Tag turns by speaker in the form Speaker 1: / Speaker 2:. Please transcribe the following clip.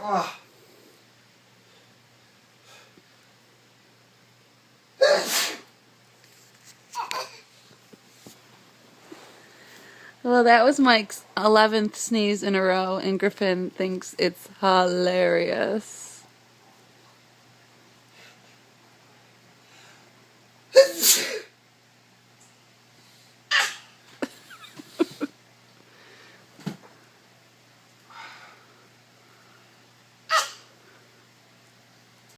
Speaker 1: Ah.
Speaker 2: Well, that was Mike's 11th sneeze in a row, and Griffin thinks it's hilarious.